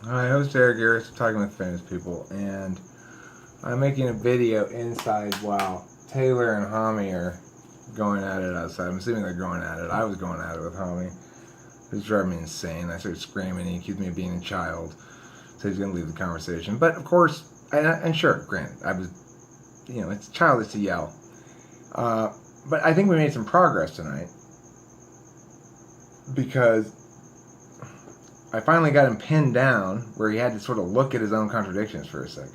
Hi, host Eric Harris, talking with famous people, and I'm making a video inside while Taylor and Hami are going at it outside. I'm assuming they're going at it. I was going at it with Hami. It was driving me insane. I started screaming. He accused me of being a child, so he's going to leave the conversation. But of course, and sure, granted, I was, it's childish to yell. But I think we made some progress tonight because I finally got him pinned down where he had to sort of look at his own contradictions for a second.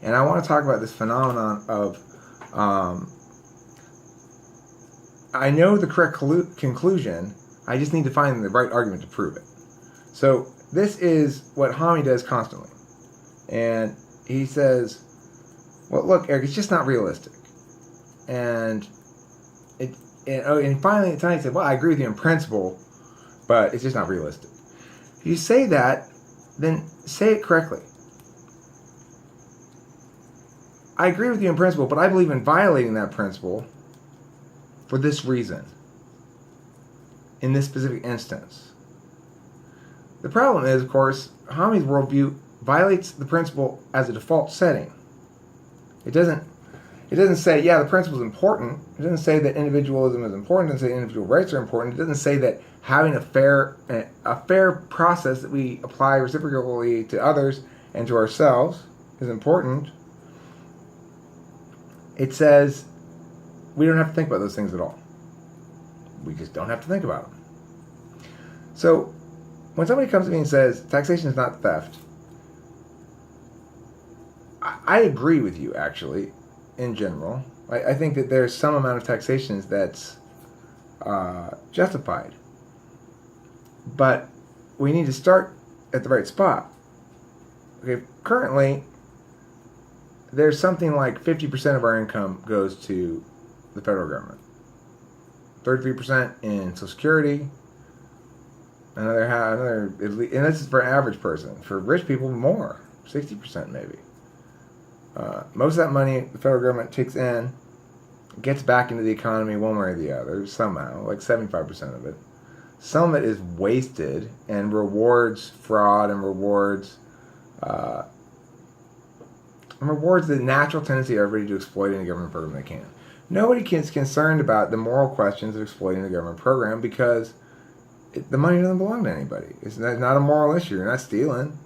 And I want to talk about this phenomenon of I know the correct conclusion, I just need to find the right argument to prove it. So this is what Hami does constantly. And he says, well, look, Eric, it's just not realistic. And finally tonight he said, well, I agree with you in principle, but it's just not realistic. If you say that, then say it correctly. I agree with you in principle, but I believe in violating that principle for this reason, in this specific instance. The problem is, of course, Hami's worldview violates the principle as a default setting. It doesn't say, yeah, the principle is important. It doesn't say that individualism is important. It doesn't say individual rights are important. It doesn't say that having a fair process that we apply reciprocally to others and to ourselves is important. It says we don't have to think about those things at all. We just don't have to think about them. So when somebody comes to me and says taxation is not theft, I agree with you, actually, in general. I think that there's some amount of taxation that's justified. But we need to start at the right spot. Okay, currently, there's something like 50% of our income goes to the federal government. 33% in Social Security. Another, and this is for an average person. For rich people, more. 60% maybe. Most of that money the federal government takes in, gets back into the economy one way or the other, somehow, like 75% of it. Some of it is wasted and rewards fraud and rewards the natural tendency of everybody to exploit any government program they can. Nobody is concerned about the moral questions of exploiting the government program because the money doesn't belong to anybody. It's not a moral issue. You're not stealing.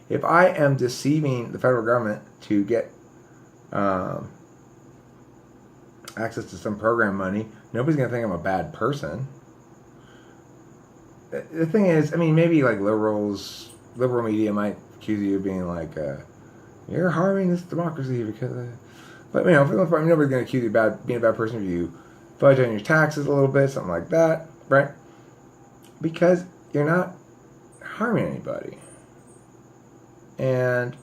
If I am deceiving the federal government to get access to some program money, nobody's going to think I'm a bad person. The thing is, I mean, maybe like liberal media might accuse you of being like, you're harming this democracy because, but for the most part, nobody's going to accuse you of being a bad person if you fudge on your taxes a little bit, something like that, right? Because you're not harming anybody. And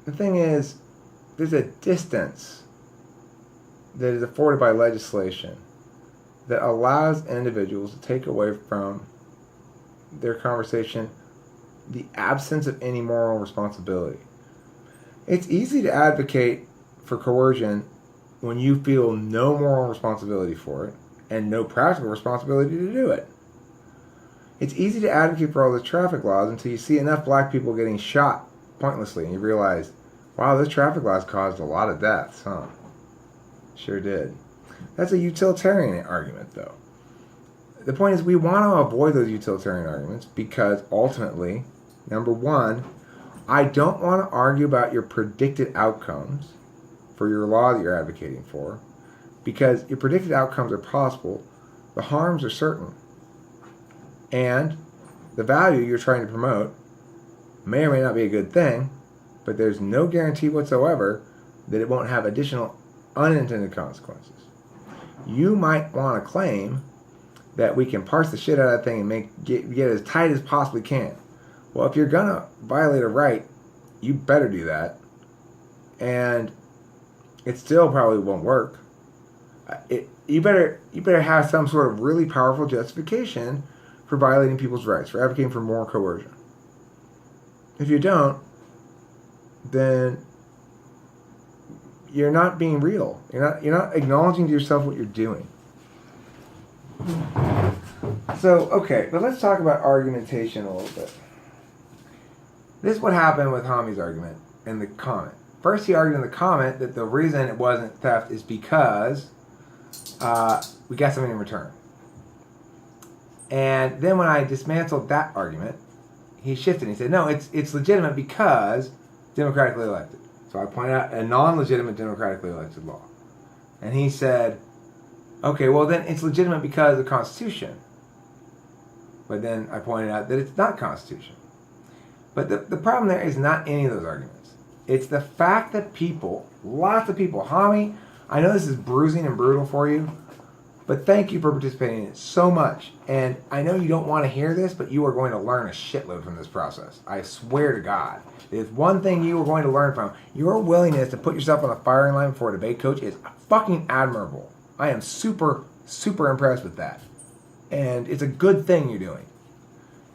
the thing is, there's a distance that is afforded by legislation that allows individuals to take away from their conversation the absence of any moral responsibility. It's easy to advocate for coercion when you feel no moral responsibility for it and no practical responsibility to do it. It's easy to advocate for all the traffic laws until you see enough black people getting shot pointlessly and you realize, wow, those traffic laws caused a lot of deaths, huh? Sure did. That's a utilitarian argument, though. The point is we want to avoid those utilitarian arguments because ultimately, number one, I don't want to argue about your predicted outcomes for your law that you're advocating for because your predicted outcomes are possible, the harms are certain, and the value you're trying to promote may or may not be a good thing, but there's no guarantee whatsoever that it won't have additional unintended consequences. You might want to claim that we can parse the shit out of that thing and get as tight as possibly can. Well, if you're gonna violate a right, you better do that, and it still probably won't work. You better have some sort of really powerful justification for violating people's rights, for advocating for moral coercion. If you don't, then you're not being real. You're not acknowledging to yourself what you're doing. So, okay, but let's talk about argumentation a little bit. This is what happened with Hami's argument in the comment. First, he argued in the comment that the reason it wasn't theft is because we got something in return. And then when I dismantled that argument, he shifted and he said, no, it's legitimate because democratically elected. So I pointed out a non-legitimate democratically elected law. And he said, okay, well then it's legitimate because of the Constitution. But then I pointed out that it's not Constitution. But the problem there is not any of those arguments. It's the fact that people, lots of people, Hami, I know this is bruising and brutal for you, but thank you for participating in it so much. And I know you don't want to hear this, but you are going to learn a shitload from this process. I swear to God. There's one thing you are going to learn from. Your willingness to put yourself on the firing line before a debate coach is fucking admirable. I am super, super impressed with that. And it's a good thing you're doing.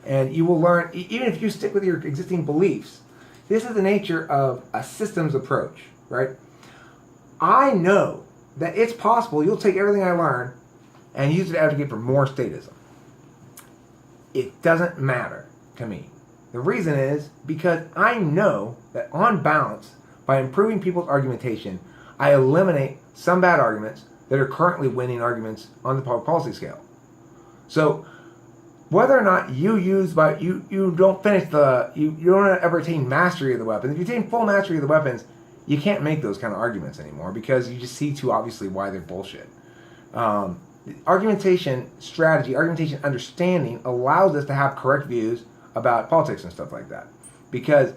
And you will learn, even if you stick with your existing beliefs, this is the nature of a systems approach, right? I know that it's possible you'll take everything I learn and use it to advocate for more statism. It doesn't matter to me. The reason is because I know that on balance, by improving people's argumentation, I eliminate some bad arguments that are currently winning arguments on the public policy scale. So whether or not you use you don't finish you don't ever attain mastery of the weapons. If you attain full mastery of the weapons, you can't make those kind of arguments anymore because you just see too obviously why they're bullshit. Argumentation strategy, argumentation understanding allows us to have correct views about politics and stuff like that. Because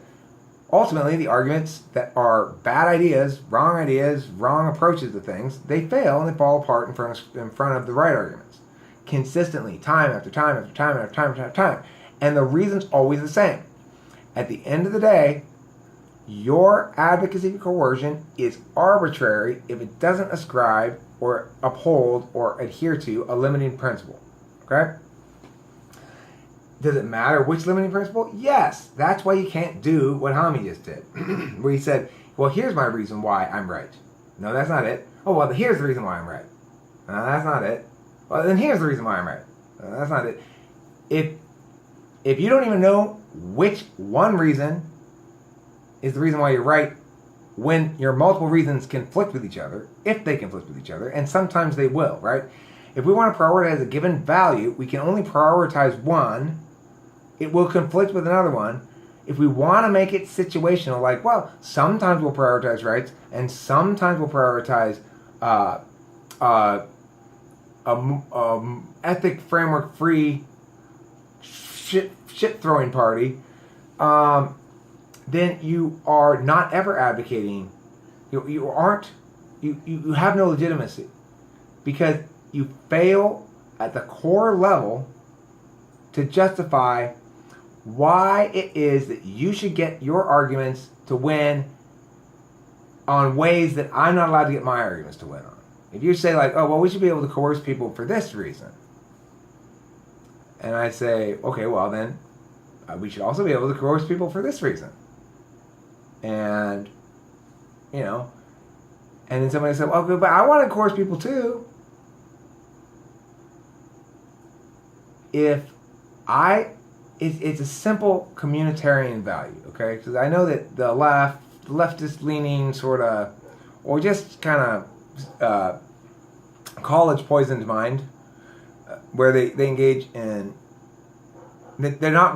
ultimately the arguments that are bad ideas, wrong approaches to things, they fail and they fall apart in front of the right arguments. Consistently, time after time after time after time after time. And the reason's always the same. At the end of the day, your advocacy for coercion is arbitrary if it doesn't ascribe or uphold or adhere to a limiting principle. Okay? Does it matter which limiting principle? Yes. That's why you can't do what Hami just did. Where he said, well, here's my reason why I'm right. No, that's not it. Oh, well, here's the reason why I'm right. No, that's not it. Well, then here's the reason why I'm right. No, that's not it. If you don't even know which one reason is the reason why you're right, when your multiple reasons conflict with each other, if they conflict with each other, and sometimes they will, right? If we want to prioritize a given value, we can only prioritize one. It will conflict with another one. If we want to make it situational, like, well, sometimes we'll prioritize rights, and sometimes we'll prioritize ethic framework free shit throwing party, then you are not ever advocating. You have no legitimacy because you fail at the core level to justify why it is that you should get your arguments to win on ways that I'm not allowed to get my arguments to win on. If you say like, oh, well, we should be able to coerce people for this reason. And I say, okay, well then, we should also be able to coerce people for this reason. And, and then somebody said, well, but I want to coerce people too. It's a simple communitarian value, okay? Because I know that the leftist leaning sort of, or just kind of college poisoned mind, where they engage in, they're not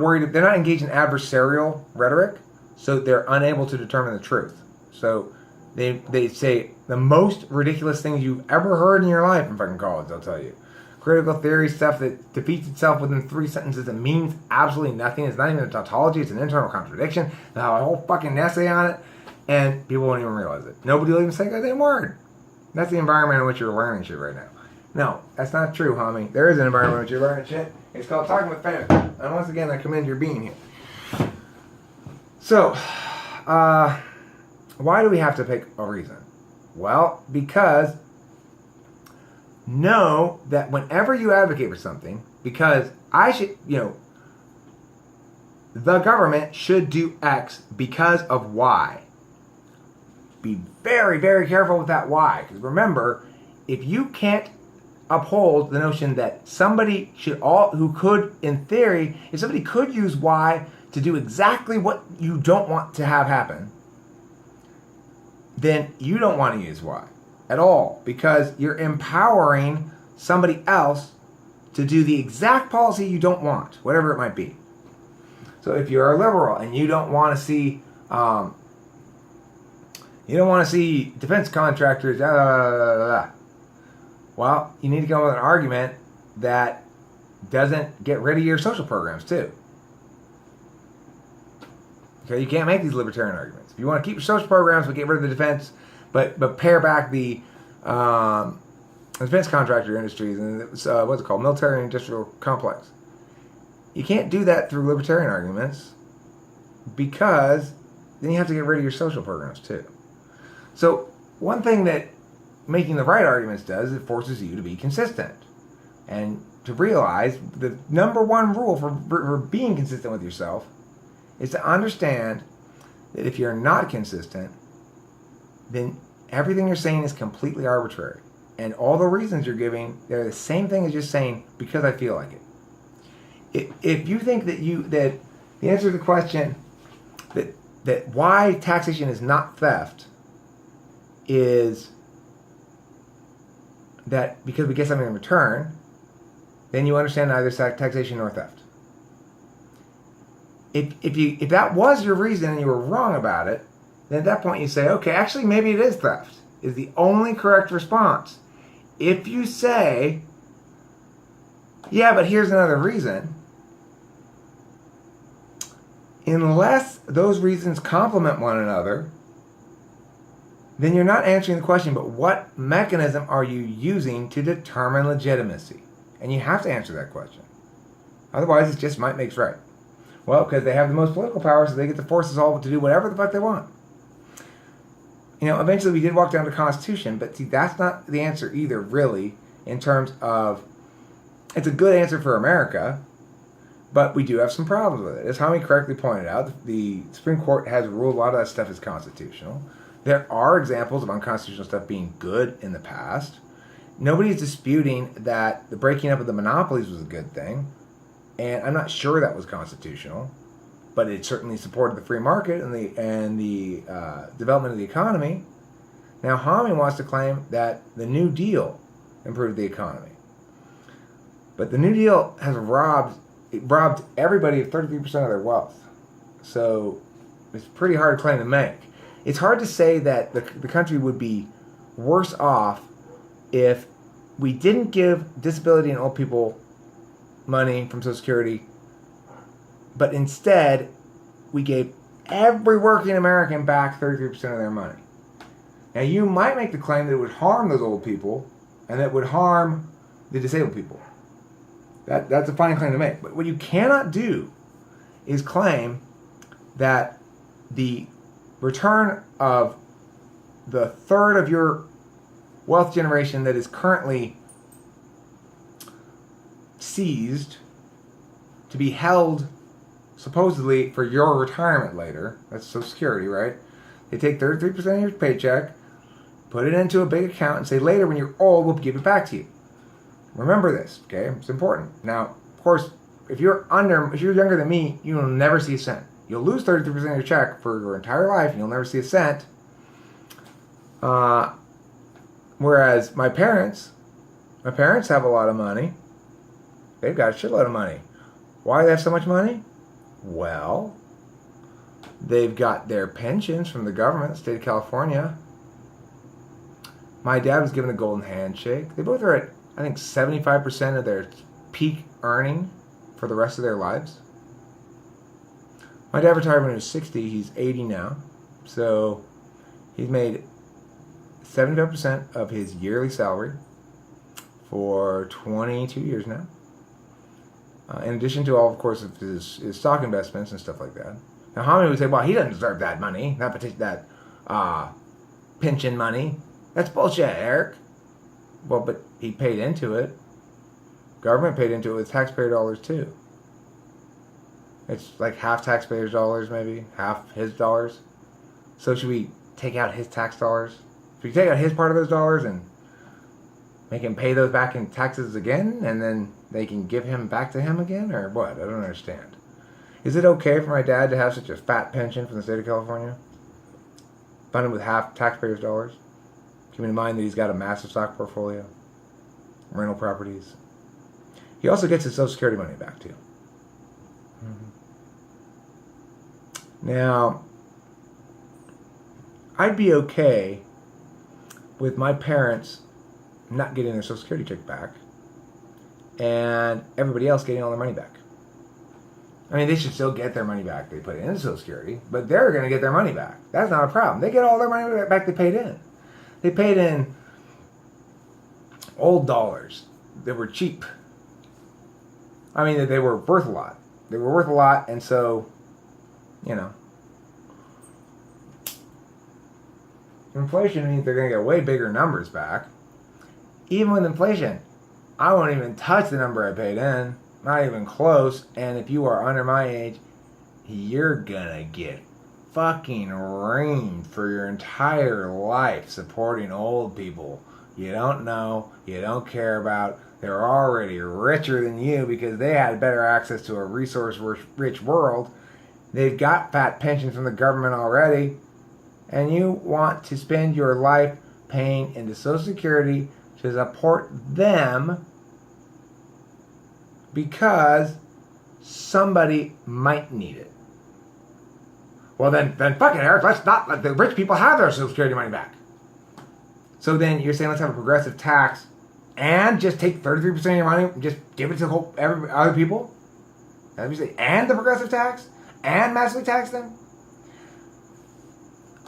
engaged in adversarial rhetoric, so they're unable to determine the truth. So they say the most ridiculous things you've ever heard in your life in fucking college, they'll tell you. Critical theory stuff that defeats itself within 3 sentences and means absolutely nothing. It's not even a tautology, it's an internal contradiction. They'll have a whole fucking essay on it, and people won't even realize it. Nobody will even say a goddamn word. That's the environment in which you're learning shit right now. No, that's not true, Hami. There is an environment in which you're learning shit. It's called talking with fans. And once again, I commend your being here. So, why do we have to pick a reason? Well, because know that whenever you advocate for something, because the government should do X because of Y. Be very, very careful with that Y. Because remember, if you can't uphold the notion that somebody who could, in theory, if somebody could use Y to do exactly what you don't want to have happen, then you don't want to use Y at all, because you're empowering somebody else to do the exact policy you don't want, whatever it might be. So if you're a liberal and you don't want to see defense contractors, well, you need to come up with an argument that doesn't get rid of your social programs too. Okay, you can't make these libertarian arguments. If you want to keep your social programs but get rid of the defense, but pare back the defense contractor industries and what's it called, military and industrial complex. You can't do that through libertarian arguments, because then you have to get rid of your social programs too. So one thing that making the right arguments does, it forces you to be consistent and to realize the number one rule for being consistent with yourself is to understand that if you're not consistent, then everything you're saying is completely arbitrary. And all the reasons you're giving, they're the same thing as just saying, because I feel like it. If you think that the answer to the question that why taxation is not theft is that because we get something in return, then you understand neither taxation nor theft. If that was your reason and you were wrong about it, then at that point you say, okay, actually maybe it is theft, is the only correct response. If you say, yeah, but here's another reason, unless those reasons complement one another, then you're not answering the question, but what mechanism are you using to determine legitimacy? And you have to answer that question. Otherwise, it just might makes right. Well, because they have the most political power, so they get to force us all to do whatever the fuck they want. Eventually we did walk down to the Constitution, but see, that's not the answer either, really, in terms of, it's a good answer for America, but we do have some problems with it. As Hami correctly pointed out, the Supreme Court has ruled a lot of that stuff is constitutional. There are examples of unconstitutional stuff being good in the past. Nobody's disputing that the breaking up of the monopolies was a good thing, and I'm not sure that was constitutional, but it certainly supported the free market and the development of the economy. Now Hami wants to claim that the New Deal improved the economy, but the New Deal has robbed everybody of 33% of their wealth. So it's a pretty hard claim to make. It's hard to say that the country would be worse off if we didn't give disability and old people money from Social Security, but instead we gave every working American back 33% of their money. Now you might make the claim that it would harm those old people and that it would harm the disabled people. That's a fine claim to make. But what you cannot do is claim that the return of the third of your wealth generation that is currently seized to be held supposedly for your retirement later. That's Social Security, right? They take 33% of your paycheck, put it into a big account, and say later when you're old, we'll give it back to you. Remember this, okay? It's important. Now, of course, if you're younger than me, you will never see a cent. You'll lose 33% of your check for your entire life, and you'll never see a cent. Whereas my parents have a lot of money. They've got a shitload of money. Why do they have so much money? Well, they've got their pensions from the government, the state of California. My dad was given a golden handshake. They both are at, I think, 75% of their peak earning for the rest of their lives. My dad retired when he was 60. He's 80 now. So he's made 75% of his yearly salary for 22 years now. In addition to all, of course, of his stock investments and stuff like that. Now, Hami would say, well, he doesn't deserve that money, that pension money. That's bullshit, Eric. Well, but he paid into it. Government paid into it with taxpayer dollars, too. It's like half taxpayers' dollars, maybe, half his dollars. So should we take out his tax dollars? Should we take out his part of those dollars and make him pay those back in taxes again, and then they can give him back to him again, or what? I don't understand. Is it okay for my dad to have such a fat pension from the state of California, funded with half taxpayers' dollars? Keeping in mind that he's got a massive stock portfolio, rental properties. He also gets his Social Security money back too. Now, I'd be okay with my parents not getting their Social Security check back and everybody else getting all their money back. I mean, they should still get their money back they put in Social Security, but they're going to get their money back. That's not a problem. They get all their money back they paid in. They paid in old dollars that were cheap. I mean, they were worth a lot. They were worth a lot, and so, you know, inflation means they're going to get way bigger numbers back. Even with inflation, I won't even touch the number I paid in. Not even close. And if you are under my age, you're gonna get fucking reamed for your entire life supporting old people you don't know, you don't care about. They're already richer than you because they had better access to a resource-rich world. They've got fat pensions from the government already. And you want to spend your life paying into Social Security to support them because somebody might need it. Well, then fuck it, Eric. Let's not let the rich people have their Social Security money back. So then you're saying let's have a progressive tax and just take 33% of your money and just give it to other people? And the progressive tax? And massively tax them?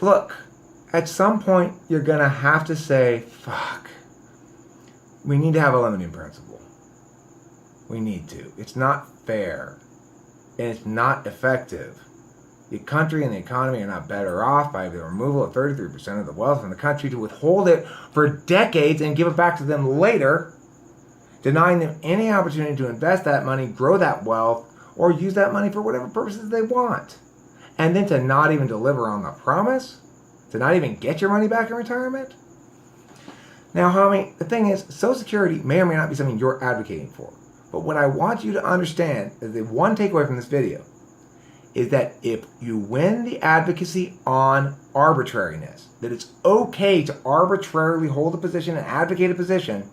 Look, at some point you're going to have to say, fuck, we need to have a limiting principle. We need to. It's not fair. And it's not effective. The country and the economy are not better off by the removal of 33% of the wealth from the country to withhold it for decades and give it back to them later, denying them any opportunity to invest that money, grow that wealth, or use that money for whatever purposes they want. And then to not even deliver on the promise, to not even get your money back in retirement. Now, Hami, the thing is, Social Security may or may not be something you're advocating for. But what I want you to understand is the one takeaway from this video is that if you win the advocacy on arbitrariness, that it's okay to arbitrarily hold a position and advocate a position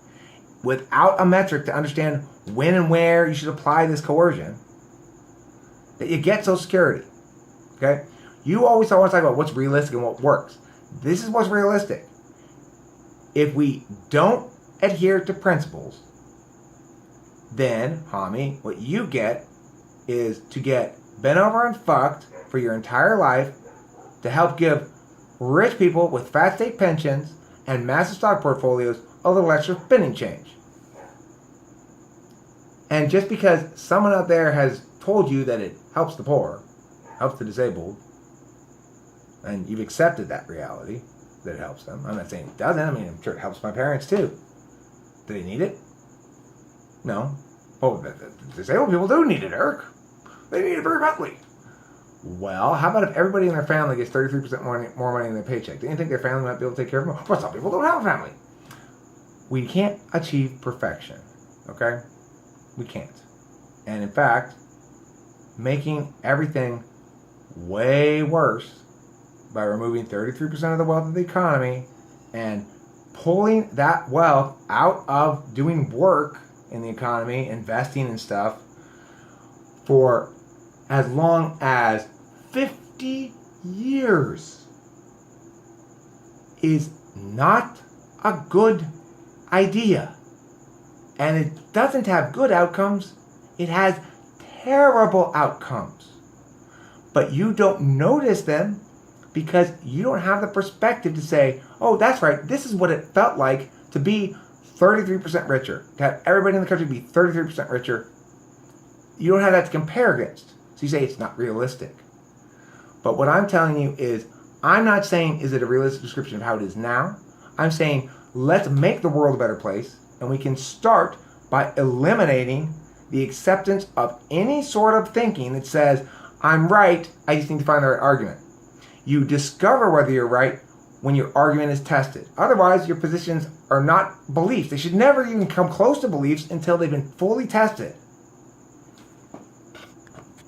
without a metric to understand when and where you should apply this coercion, that you get Social Security. Okay? You always want to talk about what's realistic and what works. This is what's realistic. If we don't adhere to principles, then, Hami, what you get is to get bent over and fucked for your entire life to help give rich people with fat state pensions and massive stock portfolios a little extra spending change. And just because someone out there has told you that it helps the poor, helps the disabled, and you've accepted that reality, that it helps them. I'm not saying it doesn't. I mean, I'm sure it helps my parents too. Do they need it? No. Oh, the disabled people do need it, Eric. They need it very badly. Well, how about if everybody in their family gets 33% more money in their paycheck? Do you think their family might be able to take care of them? Well, some people don't have a family. We can't achieve perfection, okay? We can't. And in fact, making everything way worse by removing 33% of the wealth of the economy and pulling that wealth out of doing work in the economy, investing in stuff, for as long as 50 years is not a good idea. And it doesn't have good outcomes, it has terrible outcomes. But you don't notice them because you don't have the perspective to say, oh, that's right, this is what it felt like to be 33% richer, to have everybody in the country be 33% richer. You don't have that to compare against. So you say it's not realistic. But what I'm telling you is, I'm not saying is it a realistic description of how it is now. I'm saying let's make the world a better place, and we can start by eliminating the acceptance of any sort of thinking that says, I'm right, I just need to find the right argument. You discover whether you're right when your argument is tested. Otherwise, your positions are not beliefs. They should never even come close to beliefs until they've been fully tested.